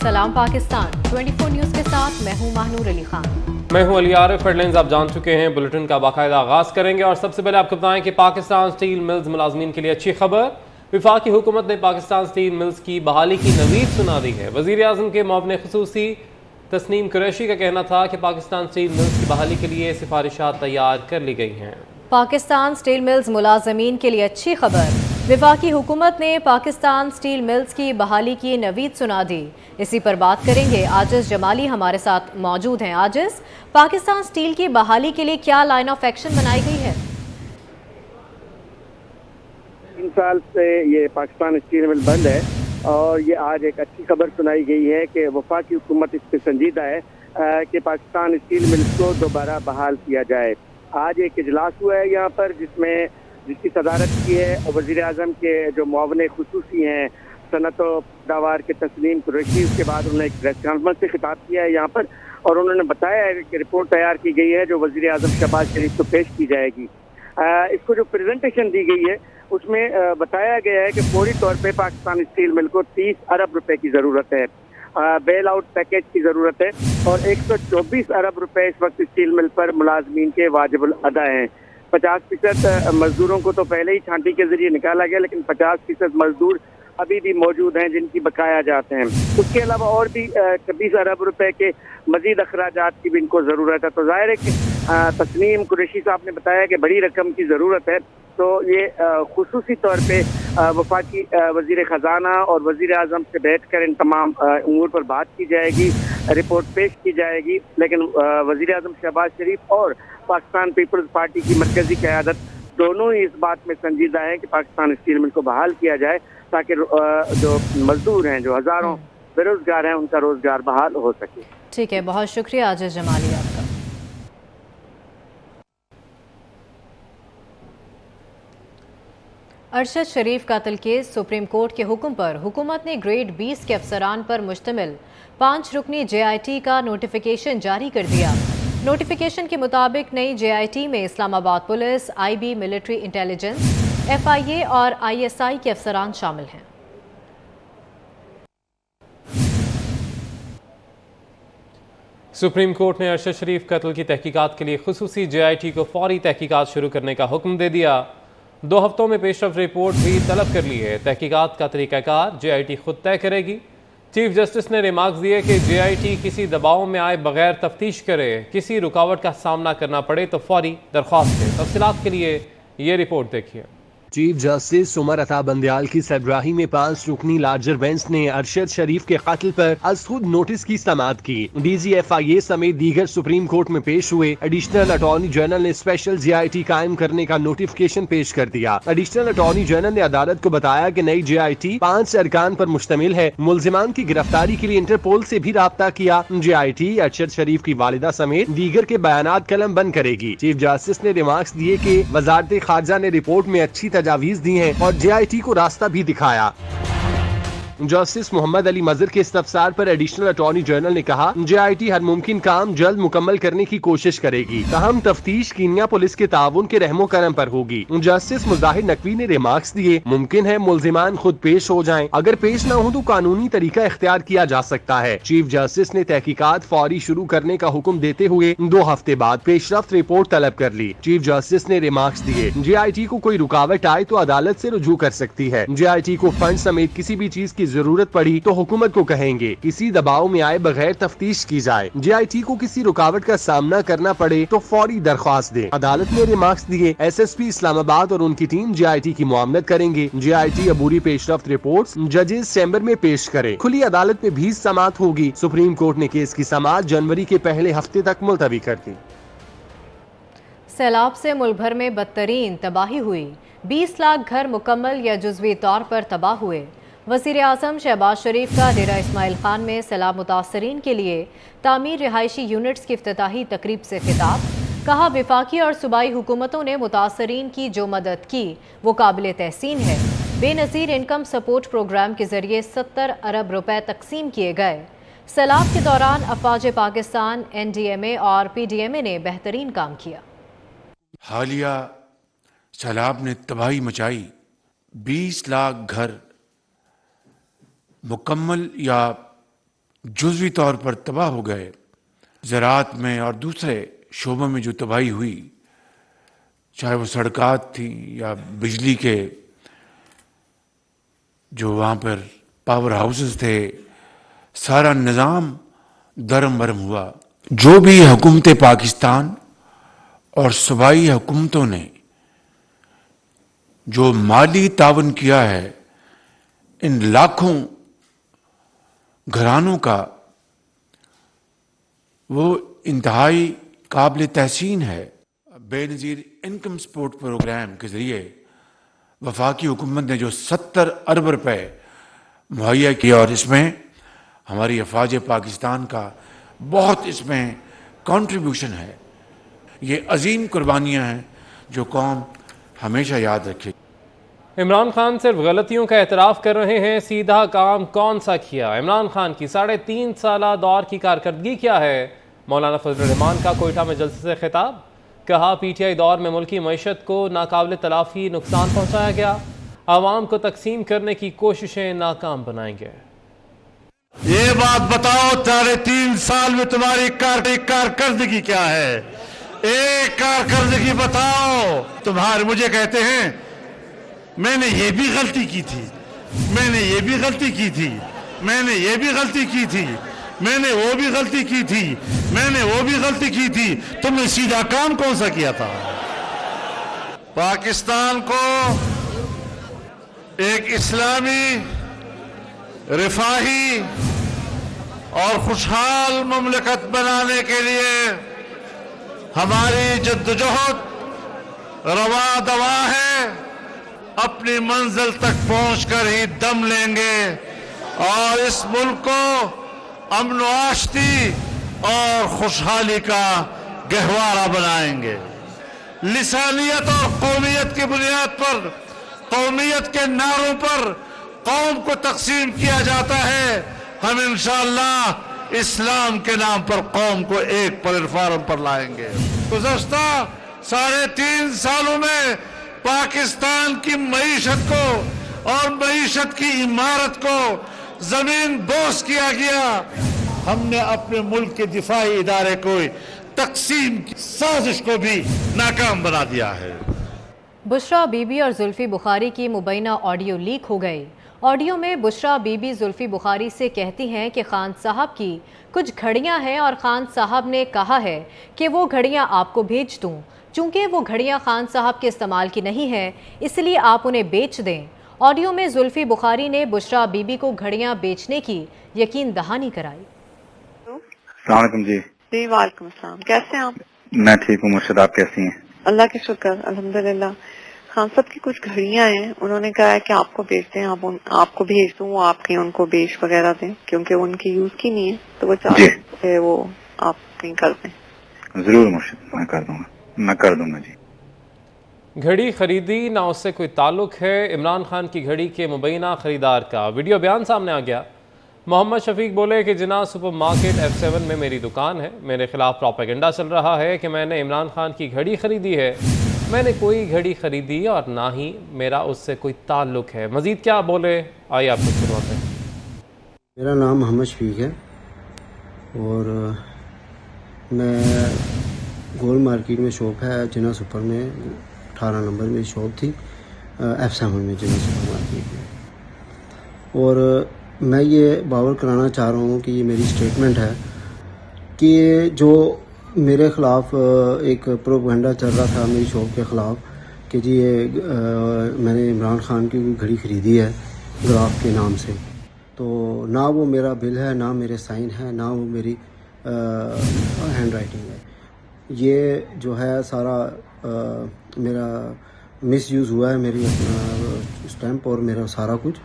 सलाम पाकिस्तान 24 न्यूज़ के साथ मैं हूं माहनूर अली खान। मैं हूं अली आरिफ। हेडलाइंस आप जान चुके हैं, बुलेटिन का बाकायदा आगाज करेंगे और सबसे पहले आपको बताएं कि पाकिस्तान स्टील मिल्स मुलाजमीन के लिए अच्छी खबर। वफाकी हुकूमत ने पाकिस्तान स्टील मिल्स की बहाली की नवीद सुना दी है। वज़ीर आज़म के मुआविन ख़ुसूसी तस्नीम कुरैशी का कहना था कि पाकिस्तान स्टील मिल्स की बहाली के लिए सिफारिशात तैयार कर ली गई हैं। पाकिस्तान स्टील मिल्स मुलाजमीन के लिए अच्छी खबर। वफाकी हुकूमत ने पाकिस्तान स्टील मिल्स की बहाली की नवीद सुना दी। इसी पर बात करेंगे। आजिज़ जमाली हमारे साथ मौजूद हैं। आजिज़, पाकिस्तान स्टील की बहाली के लिए क्या लाइन ऑफ एक्शन बनाई गई है? 3 साल से ये पाकिस्तान स्टील मिल बंद है और ये आज एक अच्छी खबर सुनाई गई है कि वफाकी हुकूमत इस पर संजीदा है कि पाकिस्तान स्टील मिल को दोबारा बहाल किया जाए। आज एक इजलास हुआ है यहाँ पर जिसकी सदारत की है वज़ीर आज़म के जो मुआविन ख़ुसूसी हैं सनत व पैदावार के तस्नीम कुरैशी। उसके बाद उन्होंने एक प्रेस कॉन्फ्रेंस से खिताब किया है यहाँ पर और उन्होंने बताया है कि रिपोर्ट तैयार की गई है जो वज़ीर आज़म शहबाज शरीफ को पेश की जाएगी। इसको जो प्रेजेंटेशन दी गई है उसमें बताया गया है कि फौरी तौर पे पाकिस्तान स्टील मिल को 30 अरब रुपए की ज़रूरत है, बेल आउट पैकेज की ज़रूरत है और 124 अरब रुपए इस वक्त स्टील मिल पर मुलाजमीन के वाजिबुल अदा हैं। 50% मजदूरों को तो पहले ही छांटी के जरिए निकाला गया, लेकिन 50% मजदूर अभी भी मौजूद हैं जिनकी बकाया जाते हैं। उसके अलावा और भी 26 अरब रुपए के मजीद अखराजात की भी इनको ज़रूरत है। तो जाहिर है कि तस्नीम कुरैशी साहब ने बताया कि बड़ी रकम की ज़रूरत है, तो ये खुसूसी तौर पे वफाकी वज़ीर ख़जाना और वज़ीर आज़म से बैठ कर इन तमाम उमूर पर बात की जाएगी, रिपोर्ट पेश की जाएगी। लेकिन वज़ीर आज़म शहबाज शरीफ और पाकिस्तान पीपल्स पार्टी की मरकज़ी क़यादत दोनों ही इस बात में संजीदा है कि पाकिस्तान स्टील मिल को बहाल किया जाए ताकि जो मजदूर हैं, जो हज़ारों बेरोज़गार हैं, उनका रोज़गार बहाल हो सके। ठीक है, बहुत शुक्रिया आजिज़ जमाली आपका। अरशद शरीफ कत्ल केस सुप्रीम कोर्ट के हुक्म पर हुकूमत ने ग्रेड 20 के अफसरान पर मुश्तमिल 5 रुकनी JIT का नोटिफिकेशन जारी कर दिया। नोटिफिकेशन के मुताबिक नई JIT में Islamabad police, IB military intelligence, FIA और ISI के अफसरान शामिल हैं। सुप्रीम कोर्ट ने अरशद शरीफ कत्ल की तहकीकात के लिए खुसूसी JIT को फौरी तहकीकात शुरू करने का हुक्म दे दिया। 2 हफ्तों में पेशरफ रिपोर्ट भी तलब कर ली है। तहकीकात का तरीक़ाकार JIT खुद तय करेगी। चीफ जस्टिस ने रिमार्क्स दिए कि JIT किसी दबाव में आए बगैर तफ्तीश करे, किसी रुकावट का सामना करना पड़े तो फौरी दरख्वास्त दे। तफसीलात के लिए ये रिपोर्ट देखिए। चीफ जस्टिस उमर अता बंदयाल की सरबराही में 5 रुकनी लार्जर बेंच ने अरशद शरीफ के कत्ल पर अज खुद नोटिस की समाअत की। DG FIA समेत दीगर सुप्रीम कोर्ट में पेश हुए एडिशनल अटॉर्नी जनरल ने स्पेशल JIT कायम करने का नोटिफिकेशन पेश कर दिया। एडिशनल अटॉर्नी जनरल ने अदालत को बताया कि नई JIT 5 अरकान पर मुश्तमिल है। मुल्जिमान की गिरफ्तारी के लिए इंटरपोल से भी राब्ता किया। JIT अरशद शरीफ की वालिदा समेत दीगर के बयानात कलम बंद करेगी। चीफ जस्टिस ने रिमार्क्स दिए कि वजारत खारजा ने रिपोर्ट में अच्छी तजावीज़ दी हैं और JIT को रास्ता भी दिखाया। जस्टिस मोहम्मद अली मजर के इस्तफसार पर एडिशनल अटॉर्नी जनरल ने कहा JIT हर मुमकिन काम जल्द मुकम्मल करने की कोशिश करेगी। तहम तफ्तीश कीनिया पुलिस के ताउन के रहमो करम पर होगी। जस्टिस मुजाहिर नकवी ने रिमार्क्स दिए मुमकिन है मुल्जिमान खुद पेश हो जाएं, अगर पेश न हो तो कानूनी तरीका इख्तियार किया जा सकता है। चीफ जस्टिस ने तहकीकात फौरी शुरू करने का हुक्म देते हुए 2 हफ्ते बाद पेशरफ्त रिपोर्ट तलब कर ली। चीफ जस्टिस ने रिमार्क्स दिए JIT को कोई रुकावट आए तो अदालत से रुजू कर सकती है। JIT को फंड समेत किसी भी चीज की जरूरत पड़ी तो हुकूमत को कहेंगे, किसी दबाव में आए बगैर तफ्तीश की जाए। JIT को किसी रुकावट का सामना करना पड़े तो फौरी दरख्वास्त दे। अदालत ने रिमार्क्स दिए SSP इस्लामाबाद और उनकी टीम JIT की मुआवनत करेंगे। JIT अबूरी पेशरफ्त रिपोर्ट्स जजेस चैम्बर में पेश करे। खुली अदालत में भी समाअत होगी। सुप्रीम कोर्ट ने केस की समाअत जनवरी के पहले हफ्ते तक मुलतवी कर दी। सैलाब से मुल्क भर में बदतरीन तबाही हुई। 20 लाख घर मुकम्मल या जुज़वी तौर पर तबाह हुए। वज़ीर आज़म शहबाज शरीफ का डेरा इस्माइल खान में सैलाब मुतासरीन के लिए तामीर रिहायशी यूनिट्स की इफ्तिताही तकरीब से खिताब। कहा वफाकी और सूबाई हुकूमतों ने मुतासरीन की जो मदद की वो काबिल तहसीन है। बेनज़ीर इनकम सपोर्ट प्रोग्राम के जरिए 70 अरब रुपए तकसीम किए गए। सैलाब के दौरान अफवाज पाकिस्तान, NDMA और PDMA ने बेहतरीन काम किया। हालिया सैलाब ने तबाही मचाई। 20 लाख घर मुकम्मल या जुज़वी तौर पर तबाह हो गए। ज़राअत में और दूसरे शोबों में जो तबाही हुई, चाहे वो सड़कात थी या बिजली के जो वहाँ पर पावर हाउसेस थे, सारा निज़ाम दरम बरम हुआ। जो भी हुकूमत पाकिस्तान और सूबाई हुकूमतों ने जो माली तावन किया है इन लाखों घरानों का, वो इंतहाई काबिल तहसीन है। बेनज़ीर इनकम सपोर्ट प्रोग्राम के ज़रिए वफाकी हुकूमत ने जो 70 अरब रुपए मुहैया किया, और इसमें हमारी अफवाज पाकिस्तान का बहुत इसमें कंट्रीब्यूशन है। ये अजीम कुर्बानियाँ हैं जो कौम हमेशा याद रखेगी। इमरान खान सिर्फ गलतियों का एतराफ़ कर रहे हैं, सीधा काम कौन सा किया? इमरान खान की 3.5 साला दौर की कारकर्दगी क्या है? मौलाना फजल रहमान का कोयटा में जलसे से खिताब। कहा पीटीआई दौर में मुल्की मईशत को नाकाबिल तलाफी नुकसान पहुंचाया गया, आवाम को तकसीम करने की कोशिशें नाकाम बनाएंगे। ये बात बताओ 3.5 साल में तुम्हारी कारकर्दगी क्या है? एक कारकर्दगी बताओ तुम्हारे। मुझे कहते हैं मैंने ये भी गलती की थी, मैंने ये भी गलती की थी, मैंने ये भी गलती की थी, मैंने वो भी गलती की थी, मैंने वो भी गलती की थी। तुमने सीधा काम कौन सा किया था? पाकिस्तान को एक इस्लामी, रिफाही और खुशहाल मुमलिकत बनाने के लिए हमारी जद्दोजहद रवा दवा है। अपनी मंजिल तक पहुंचकर ही दम लेंगे और इस मुल्क को अमन व आश्ती और खुशहाली का गहवारा बनाएंगे। लिसानियत और कौमियत की बुनियाद पर, कौमियत के नारों पर कौम को तकसीम किया जाता है। हम इंशाअल्लाह इस्लाम के नाम पर कौम को एक प्लेटफार्म पर लाएंगे। गुज़श्ता 3.5 सालों में पाकिस्तान की मईशत को और मईशत की इमारत को जमीन बोस किया गया। हमने अपने मुल्क के दिफाई इदारे को तकसीम की साजिश को भी नाकाम बना दिया है। बुशरा बीबी और जुल्फी बुखारी की मुबैना ऑडियो लीक हो गई। ऑडियो में बुशरा बीबी जुल्फी बुखारी से कहती हैं कि खान साहब की कुछ घड़ियां हैं और खान साहब ने कहा है कि वो घड़ियां आपको भेज दूं। चूंकि वो घड़ियां खान साहब के इस्तेमाल की नहीं है, इसलिए आप उन्हें बेच दें। ऑडियो में जुल्फी बुखारी ने बुशरा बीबी को घड़ियां बेचने की यकीन दहानी कराई। अस्सलाम वालेकुम जी। जी वालेकुम अस्सलाम। कैसे हैं आप? मैं ठीक हूँ मुर्शिद, आप कैसी हैं? अल्लाह के शुक्र, अल्हम्दुलिल्लाह। खान साहब की कुछ घड़ियां हैं, उन्होंने कहा है कि आपको बेच दें, आपको भेज दूं, वो आप कहीं उनको बेच वगैरह दें, क्योंकि उनकी यूज की नहीं है, तो वो चाहते हैं वो आप कहीं कर दें। जरूर मुर्शिद, मैं कर दूंगा, मैं कर दूंगा जी। घड़ी खरीदी ना उससे कोई ताल्लुक है। इमरान खान की घड़ी के मुबैना खरीदार का वीडियो बयान सामने आ गया। मोहम्मद शफीक बोले कि जिना सुपरमार्केट F7 में मेरी दुकान है, मेरे खिलाफ प्रोपेगेंडा चल रहा है कि मैंने इमरान खान की घड़ी खरीदी है। मैंने कोई घड़ी खरीदी और ना ही मेरा उससे कोई ताल्लुक है। मजीद क्या बोले, आइए आपको सुनाते हैं। मेरा नाम मोहम्मद शफीक है और मैं गोल मार्केट में शॉप है, जिना सुपर में 18 नंबर में शॉप थी, F7 में जिना सुपर मार्केट में। और मैं ये बावर कराना चाह रहा हूँ कि ये मेरी स्टेटमेंट है कि जो मेरे ख़िलाफ़ एक प्रोपेगेंडा चल रहा था मेरी शॉप के ख़िलाफ़ कि जी ये मैंने इमरान खान की कोई घड़ी ख़रीदी है ग्राफ के नाम से, तो ना वो मेरा बिल है, ना मेरे साइन है, ना वो मेरी हैंड राइटिंग है। ये जो है सारा मेरा मिस यूज़ हुआ है, मेरी स्टैम्प और मेरा सारा कुछ।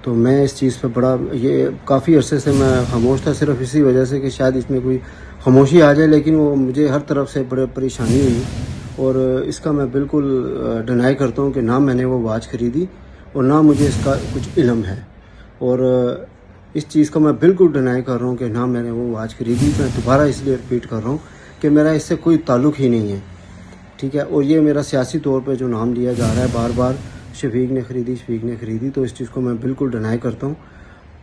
तो मैं इस चीज़ पे बड़ा, ये काफ़ी अरसे से मैं खामोश था, सिर्फ इसी वजह से कि शायद इसमें कोई खामोशी आ जाए, लेकिन वो मुझे हर तरफ से बड़े परेशानी हुई। और इसका मैं बिल्कुल डिनाई करता हूँ कि ना मैंने वो वॉच ख़रीदी और ना मुझे इसका कुछ इल्म है। और इस चीज़ का मैं बिल्कुल डिनाई कर रहा हूँ कि ना मैंने वो वॉच ख़रीदी। मैं दोबारा इसलिए रिपीट कर रहा हूँ कि मेरा इससे कोई ताल्लुक़ ही नहीं है, ठीक है। और ये मेरा सियासी तौर पर जो नाम लिया जा रहा है बार बार, शफीक ने ख़रीदी, शफीक ने ख़रीदी, तो इस चीज़ को मैं बिल्कुल डिनाई करता हूँ।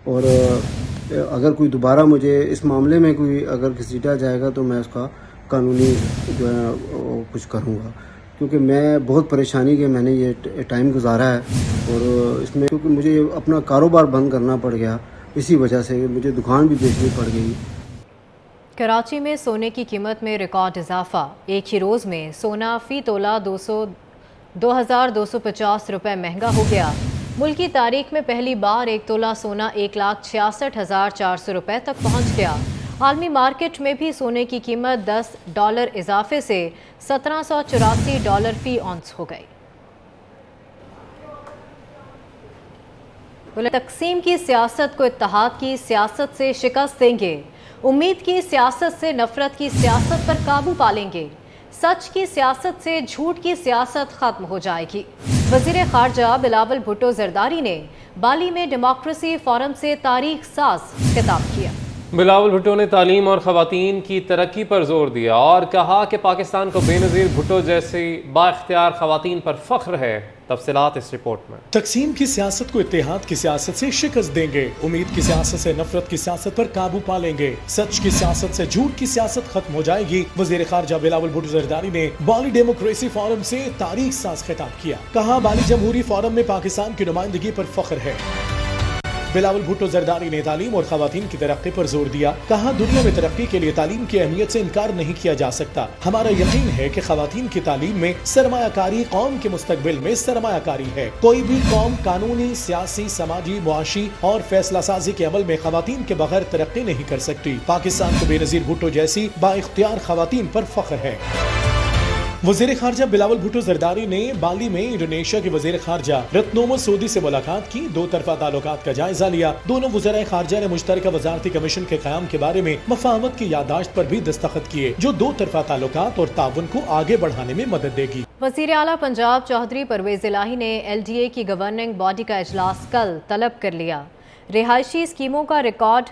और اگر کوئی دوبارہ مجھے اس معاملے میں کوئی اگر گھسیٹا جائے گا تو میں اس کا قانونی جو ہے وہ کچھ کروں گا، کیونکہ میں بہت پریشانی کے میں نے یہ ٹائم گزارا ہے، اور اس میں کیونکہ مجھے اپنا کاروبار بند کرنا پڑ گیا، اسی وجہ سے مجھے دکان بھی بیچنی پڑ گئی۔ کراچی میں سونے کی قیمت میں ریکارڈ اضافہ، ایک ہی روز میں سونا فی تولہ 2250 روپے مہنگا ہو گیا۔ ملکی تاریخ میں پہلی بار ایک تولہ سونا 1,66,400 روپے تک پہنچ گیا۔ عالمی مارکیٹ میں بھی سونے کی قیمت $10 اضافے سے $1784 فی اونس ہو گئی۔ تقسیم کی سیاست کو اتحاد کی سیاست سے شکست دیں گے، امید کی سیاست سے نفرت کی سیاست پر قابو پالیں گے، سچ کی سیاست سے جھوٹ کی سیاست ختم ہو جائے گی۔ وزیر خارجہ بلاول بھٹو زرداری نے بالی میں ڈیموکریسی فورم سے تاریخ ساز خطاب کیا۔ بلاول بھٹو نے تعلیم اور خواتین کی ترقی پر زور دیا اور کہا کہ پاکستان کو بے نظیر بھٹو جیسی بااختیار خواتین پر فخر ہے۔ تفصیلات اس رپورٹ میں۔ تقسیم کی سیاست کو اتحاد کی سیاست سے شکست دیں گے، امید کی سیاست سے نفرت کی سیاست پر قابو پالیں گے، سچ کی سیاست سے جھوٹ کی سیاست ختم ہو جائے گی۔ وزیر خارجہ بلاول بھٹو زرداری نے بالی ڈیموکریسی فورم سے تاریخ ساز خطاب کیا، کہا بالی جمہوری فورم میں پاکستان کی نمائندگی پر فخر ہے۔ بلاول بھٹو زرداری نے تعلیم اور خواتین کی ترقی پر زور دیا، کہا دنیا میں ترقی کے لیے تعلیم کی اہمیت سے انکار نہیں کیا جا سکتا، ہمارا یقین ہے کہ خواتین کی تعلیم میں سرمایہ کاری قوم کے مستقبل میں سرمایہ کاری ہے، کوئی بھی قوم قانونی، سیاسی، سماجی، معاشی اور فیصلہ سازی کے عمل میں خواتین کے بغیر ترقی نہیں کر سکتی۔ پاکستان کو بے نظیر بھٹو جیسی بااختیار خواتین پر فخر ہے۔ وزیر خارجہ بلاول بھٹو زرداری نے بالی میں انڈونیشیا کے وزیر خارجہ رتنو مسعودی سے ملاقات کی، دو طرفہ تعلقات کا جائزہ لیا۔ دونوں وزرائے خارجہ نے مشترکہ وزارتی کمیشن کے قیام کے بارے میں مفاہمت کی یادداشت پر بھی دستخط کیے، جو دو طرفہ تعلقات اور تعاون کو آگے بڑھانے میں مدد دے گی۔ وزیر اعلیٰ پنجاب چودھری پرویز الہی نے LDA کی گورننگ باڈی کا اجلاس کل طلب کر لیا۔ رہائشی اسکیموں کا ریکارڈ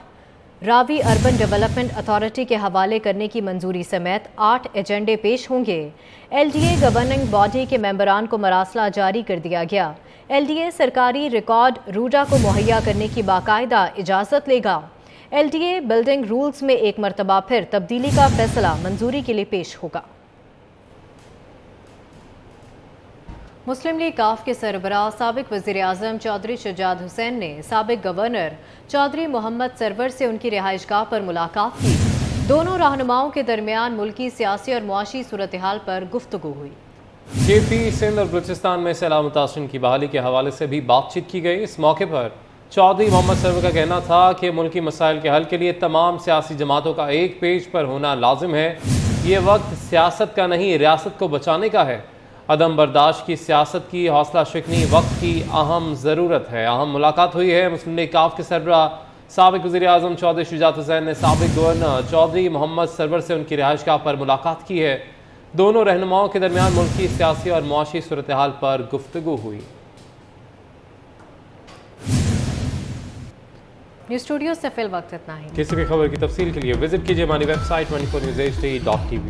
راوی اربن ڈیولپمنٹ اتھارٹی کے حوالے کرنے کی منظوری سمیت 8 ایجنڈے پیش ہوں گے۔ LDA گورننگ باڈی کے ممبران کو مراسلہ جاری کر دیا گیا۔ LDA سرکاری ریکارڈ روڈا کو مہیا کرنے کی باقاعدہ اجازت لے گا۔ LDA بلڈنگ رولز میں ایک مرتبہ پھر تبدیلی کا فیصلہ منظوری کے لیے پیش ہوگا۔ مسلم لیگ کاف کے سربراہ سابق وزیر اعظم چودھری شجاعت حسین نے سابق گورنر چودھری محمد سرور سے ان کی رہائش گاہ پر ملاقات کی۔ دونوں رہنماؤں کے درمیان ملکی سیاسی اور معاشی صورتحال پر گفتگو ہوئی۔ KP سندھ اور بلوچستان میں سیلاب متاثرین کی بحالی کے حوالے سے بھی بات چیت کی گئی۔ اس موقع پر چودھری محمد سرور کا کہنا تھا کہ ملکی مسائل کے حل کے لیے تمام سیاسی جماعتوں کا ایک پیج پر ہونا لازم ہے۔ یہ وقت سیاست کا نہیں، ریاست کو بچانے کا ہے۔ عدم برداشت کی سیاست کی حوصلہ شکنی وقت کی اہم ضرورت ہے۔ اہم ملاقات ہوئی ہے۔ مسلم لیگ کاف کے سربراہ سابق وزیر اعظم چودھری شجاعت حسین نے سابق گورنر چودھری محمد سرور سے ان کی رہائش گاہ پر ملاقات کی ہے۔ دونوں رہنماؤں کے درمیان ملکی سیاسی اور معاشی صورتحال پر گفتگو ہوئی۔ نیوز اسٹوڈیو سے فی الوقت اتنا ہی۔ کسی بھی خبر کی تفصیل کے لیے وزٹ کیجیے ہماری ویب سائٹ 24newsht.tv۔